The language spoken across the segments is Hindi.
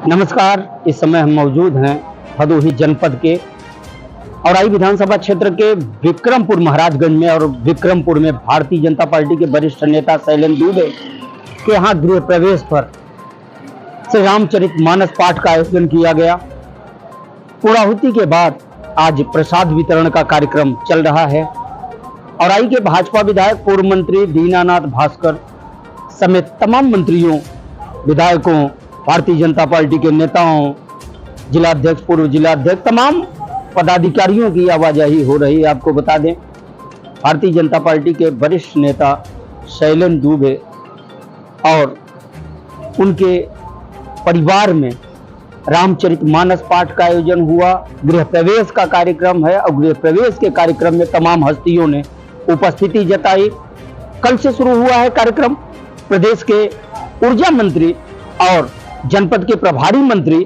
नमस्कार। इस समय हम मौजूद हैं भदोही जनपद के औराई विधानसभा क्षेत्र के विक्रमपुर महाराजगंज में और विक्रमपुर में भारतीय जनता पार्टी के वरिष्ठ नेता शैलेंद्र दुबे के यहाँ गृह प्रवेश पर श्री रामचरितमानस पाठ का आयोजन किया गया। पूर्णाहुति के बाद आज प्रसाद वितरण का कार्यक्रम चल रहा है। औराई के भाजपा विधायक पूर्व मंत्री दीनानाथ भास्कर समेत तमाम मंत्रियों, विधायकों, भारतीय जनता पार्टी के नेताओं, जिलाध्यक्ष, पूर्व जिलाध्यक्ष, तमाम पदाधिकारियों की आवाजाही हो रही है। आपको बता दें, भारतीय जनता पार्टी के वरिष्ठ नेता शैलेंद्र दुबे और उनके परिवार में रामचरितमानस पाठ का आयोजन हुआ। गृह प्रवेश का कार्यक्रम है और गृह प्रवेश के कार्यक्रम में तमाम हस्तियों ने उपस्थिति जताई। कल से शुरू हुआ है कार्यक्रम। प्रदेश के ऊर्जा मंत्री और जनपद के प्रभारी मंत्री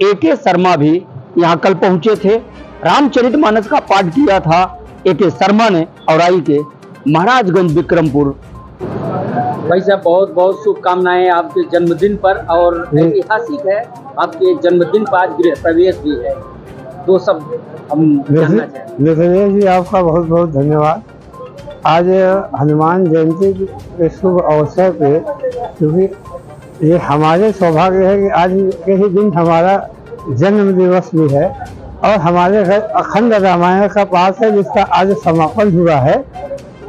ए.के. शर्मा भी यहाँ कल पहुंचे थे। रामचरितमानस का पाठ किया था ए.के. शर्मा ने औराई के महाराजगंज विक्रमपुर। भाई साहब, बहुत बहुत शुभकामनाएं आपके जन्मदिन पर, और ऐतिहासिक है आपके जन्मदिन पर आज गृह प्रवेश भी है। दो सब हम जानना चाहेंगे। जी, आपका बहुत बहुत धन्यवाद। आज हनुमान जयंती के शुभ अवसर पे, क्योंकि ये हमारे सौभाग्य है कि आज के ही दिन हमारा जन्म दिवस भी है और हमारे घर अखंड रामायण का पाठ है जिसका आज समापन हुआ है।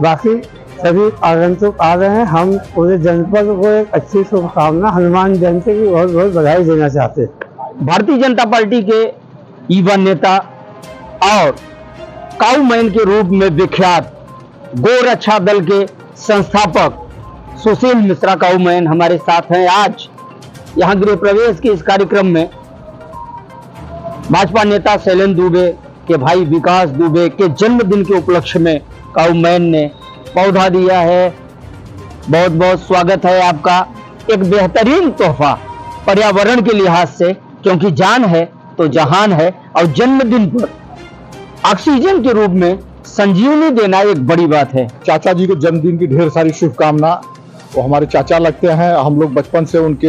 बाकी सभी आगंतुक आ रहे हैं। हम पूरे जनपद को एक अच्छी शुभकामना, हनुमान जयंती की बहुत बहुत बधाई देना चाहते हैं। भारतीय जनता पार्टी के युवा नेता और काउमैन के रूप में विख्यात गोरक्षा दल के संस्थापक सुशील मिश्रा काउमैन हमारे साथ हैं। आज यहाँ गृह प्रवेश के इस कार्यक्रम में भाजपा नेता शैलेंद्र दुबे के भाई विकास दुबे के जन्मदिन के उपलक्ष्य में काउमैन ने पौधा दिया है। बहुत बहुत स्वागत है आपका। एक बेहतरीन तोहफा पर्यावरण के लिहाज से, क्योंकि जान है तो जहान है, और जन्मदिन पर ऑक्सीजन के रूप में संजीवनी देना एक बड़ी बात है। चाचा जी के जन्मदिन की ढेर सारी शुभकामना। वो हमारे चाचा लगते हैं, हम लोग बचपन से उनके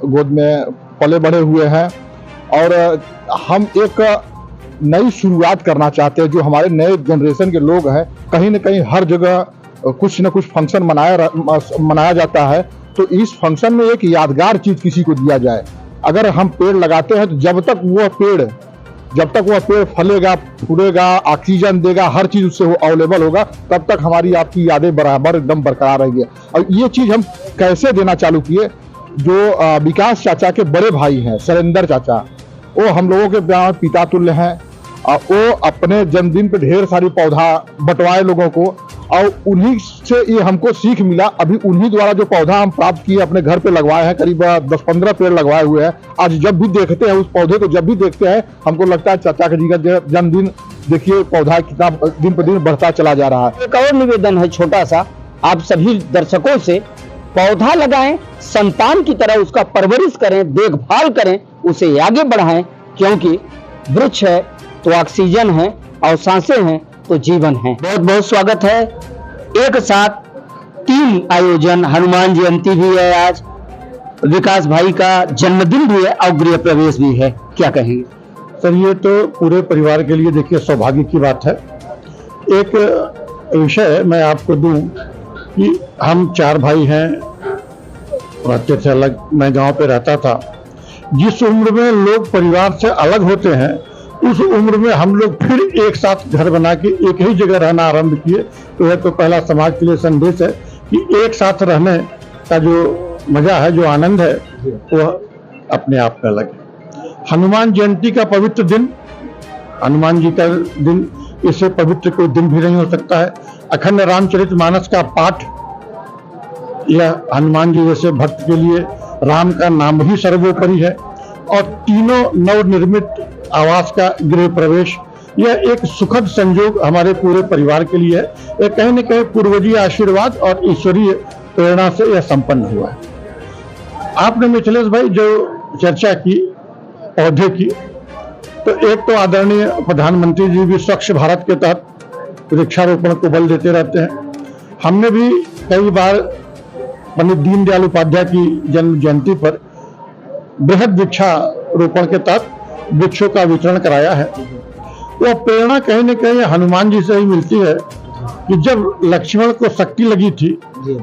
गोद में पले बढ़े हुए हैं और हम एक नई शुरुआत करना चाहते हैं। जो हमारे नए जनरेशन के लोग हैं, कहीं न कहीं हर जगह कुछ न कुछ फंक्शन मनाया जाता है, तो इस फंक्शन में एक यादगार चीज किसी को दिया जाए। अगर हम पेड़ लगाते हैं तो जब तक वह पेड़ फलेगा, फूलेगा, ऑक्सीजन देगा, हर चीज उससे अवेलेबल होगा, तब तक हमारी आपकी यादें बराबर एकदम बरकरार रहेंगी। और ये चीज हम कैसे देना चालू किए, जो विकास चाचा के बड़े भाई हैं शैलेंद्र चाचा, वो हम लोगों के पिता तुल्य हैं। वो अपने जन्मदिन पे ढेर सारी पौधा बंटवाए लोगों को, और उन्हीं से ये हमको सीख मिला। अभी उन्हीं द्वारा जो पौधा हम प्राप्त किए, अपने घर पे लगवाए हैं, करीब 10-15 पेड़ लगवाए हुए हैं। आज जब भी देखते हैं उस पौधे को, जब भी देखते हैं, हमको लगता है चाचा जी का जन्मदिन, देखिए पौधा कितना दिन पर दिन बढ़ता चला जा रहा है। एक और निवेदन है छोटा सा आप सभी दर्शकों से, पौधा लगाएं, संतान की तरह उसका परवरिश करें, देखभाल करें, उसे आगे बढ़ाएं, क्योंकि वृक्ष है तो ऑक्सीजन है और सांसें हैं तो जीवन है। बहुत बहुत स्वागत है। एक साथ 3 आयोजन, हनुमान जयंती भी है आज, विकास भाई का जन्मदिन भी है और गृह प्रवेश भी है। क्या कहेंगे सर? ये तो पूरे परिवार के लिए देखिए सौभाग्य की बात है। एक विषय मैं आपको दूं कि हम 4 भाई हैं, रहते थे अलग, मैं गांव पे रहता था। जिस उम्र में लोग परिवार से अलग होते हैं, उस उम्र में हम लोग फिर एक साथ घर बना के एक ही जगह रहना आरंभ किए। तो यह तो पहला समाज के लिए संदेश है कि एक साथ रहने का जो मजा है, जो आनंद है, वो अपने आप में अलग है। हनुमान जयंती का पवित्र दिन, हनुमान जी का दिन, इससे पवित्र कोई दिन भी नहीं हो सकता है। अखंड रामचरितमानस का पाठ, यह हनुमान जी जैसे भक्त के लिए राम का नाम ही सर्वोपरि है। और तीनों नवनिर्मित आवास का गृह प्रवेश, यह एक सुखद संयोग हमारे पूरे परिवार के लिए है। यह कहीं न कहीं पूर्वजीय आशीर्वाद और ईश्वरीय प्रेरणा से यह संपन्न हुआ है। आपने मिथिलेश भाई जो चर्चा की पौधे की, तो एक तो आदरणीय प्रधानमंत्री जी भी स्वच्छ भारत के तहत वृक्षारोपण को बल देते रहते हैं। हमने भी कई बार पंडित दीनदयाल उपाध्याय की जन्म जयंती पर बृहद वृक्षारोपण के तहत वृक्षों का वितरण कराया है। वह प्रेरणा कहीं न कहीं हनुमान जी से ही मिलती है कि जब लक्ष्मण को शक्ति लगी थी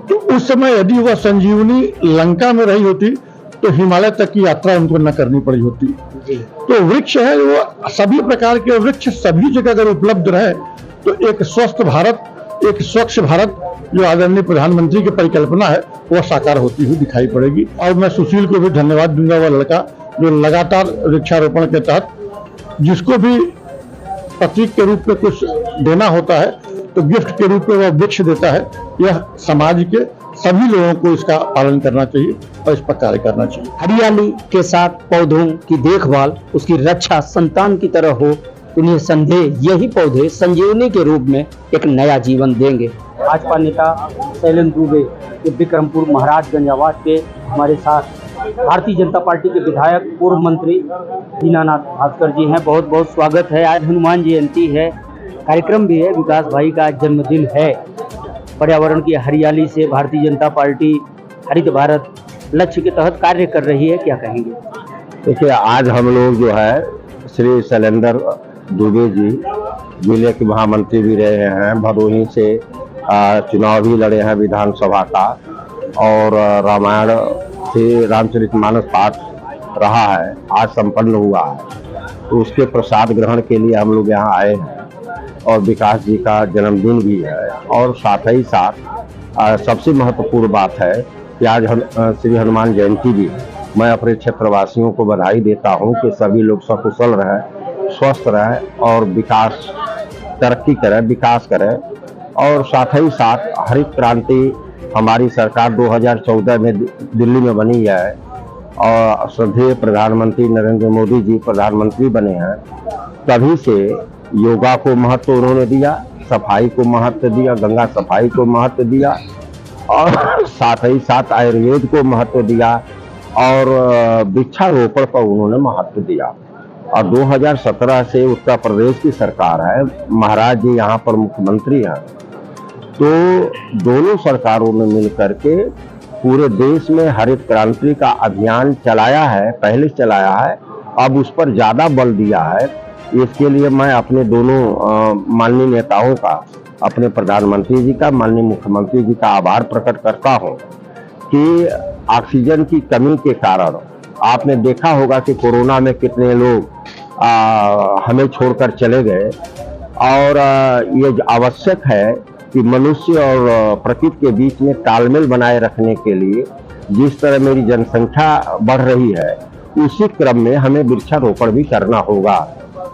तो उस समय यदि वह संजीवनी लंका में रही होती तो हिमालय तक की यात्रा उनको न करनी पड़ी होती। तो वृक्ष है, वो सभी प्रकार के वृक्ष सभी जगह अगर उपलब्ध रहे तो एक स्वस्थ भारत, एक स्वच्छ भारत जो आदरणीय प्रधानमंत्री की परिकल्पना है वह साकार होती हुई दिखाई पड़ेगी। और मैं सुशील को भी धन्यवाद दूंगा, वह लड़का जो लगातार वृक्षारोपण के तहत जिसको भी प्रतीक के रूप में कुछ देना होता है तो गिफ्ट के रूप में वह वृक्ष देता है। यह समाज के सभी लोगों को इसका पालन करना चाहिए और इस पर कार्य करना चाहिए। हरियाली के साथ पौधों की देखभाल, उसकी रक्षा संतान की तरह हो तो निसंदेह यही पौधे संजीवनी के रूप में एक नया जीवन देंगे। भाजपा नेता शैलेंद्र दुबे के विक्रमपुर महाराजगंज आवास पे हमारे साथ भारतीय जनता पार्टी के विधायक पूर्व मंत्री दीनानाथ भास्कर जी हैं। बहुत बहुत स्वागत है। आज हनुमान जयंती है, कार्यक्रम भी है, विकास भाई का जन्मदिन है। पर्यावरण की हरियाली से भारतीय जनता पार्टी हरित भारत लक्ष्य के तहत कार्य कर रही है, क्या कहेंगे? देखिए, आज हम लोग जो है श्री शैलेंद्र दुबे जी जिले के महामंत्री भी रहे हैं, भदोही से चुनाव भी लड़े हैं विधानसभा का, और रामायण से रामचरितमानस पाठ रहा है, आज संपन्न हुआ है। तो उसके प्रसाद ग्रहण के लिए हम लोग यहाँ आए हैं और विकास जी का जन्मदिन भी है। और साथ ही साथ सबसे महत्वपूर्ण बात है कि आज श्री हनुमान जयंती भी है। मैं अपने क्षेत्रवासियों को बधाई देता हूँ कि सभी लोग सकुशल रहें, स्वस्थ रहें और विकास तरक्की करें, विकास करें। और साथ ही साथ हरित क्रांति हमारी सरकार 2014 में दिल्ली में बनी है और श्रद्धेय प्रधानमंत्री नरेंद्र मोदी जी प्रधानमंत्री बने हैं। तभी से योगा को महत्व उन्होंने दिया, सफाई को महत्व दिया, गंगा सफाई को महत्व दिया और साथ ही साथ आयुर्वेद को महत्व दिया और वृक्षारोपण पर उन्होंने महत्व दिया। और 2017 से उत्तर प्रदेश की सरकार है, महाराज जी यहाँ पर मुख्यमंत्री हैं। तो दोनों सरकारों ने मिलकर के पूरे देश में हरित क्रांति का अभियान चलाया है, पहले चलाया है, अब उस पर ज़्यादा बल दिया है। इसके लिए मैं अपने दोनों माननीय नेताओं का, अपने प्रधानमंत्री जी का, माननीय मुख्यमंत्री जी का आभार प्रकट करता हूं कि ऑक्सीजन की कमी के कारण आपने देखा होगा कि कोरोना में कितने लोग हमें छोड़कर चले गए। और ये आवश्यक है कि मनुष्य और प्रकृति के बीच में तालमेल बनाए रखने के लिए जिस तरह मेरी जनसंख्या बढ़ रही है उसी क्रम में हमें वृक्षारोपण भी करना होगा,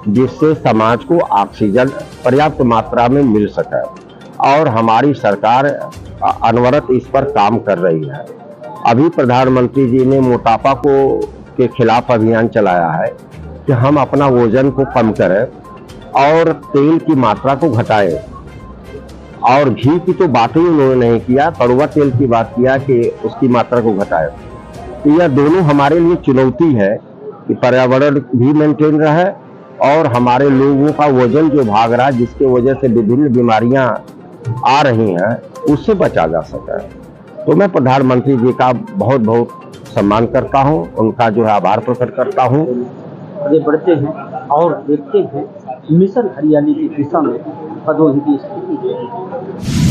जिससे समाज को ऑक्सीजन पर्याप्त मात्रा में मिल सके। और हमारी सरकार अनवरत इस पर काम कर रही है। अभी प्रधानमंत्री जी ने मोटापा के खिलाफ अभियान चलाया है कि हम अपना वजन को कम करें और तेल की मात्रा को घटाएं। और घी की तो बात ही उन्होंने नहीं किया, कड़वा तेल की बात किया कि उसकी मात्रा को घटाएं। तो यह दोनों हमारे लिए चुनौती है कि पर्यावरण भी मेंटेन रहे और हमारे लोगों का वजन जो भाग रहा है, जिसके वजह से विभिन्न बीमारियां आ रही हैं, उससे बचा जा सके। तो मैं प्रधानमंत्री जी का बहुत बहुत सम्मान करता हूं, उनका जो है आभार प्रकट करता हूं। आगे बढ़ते हैं और देखते हैं मिशन हरियाली की दिशा में भदोही की स्थिति।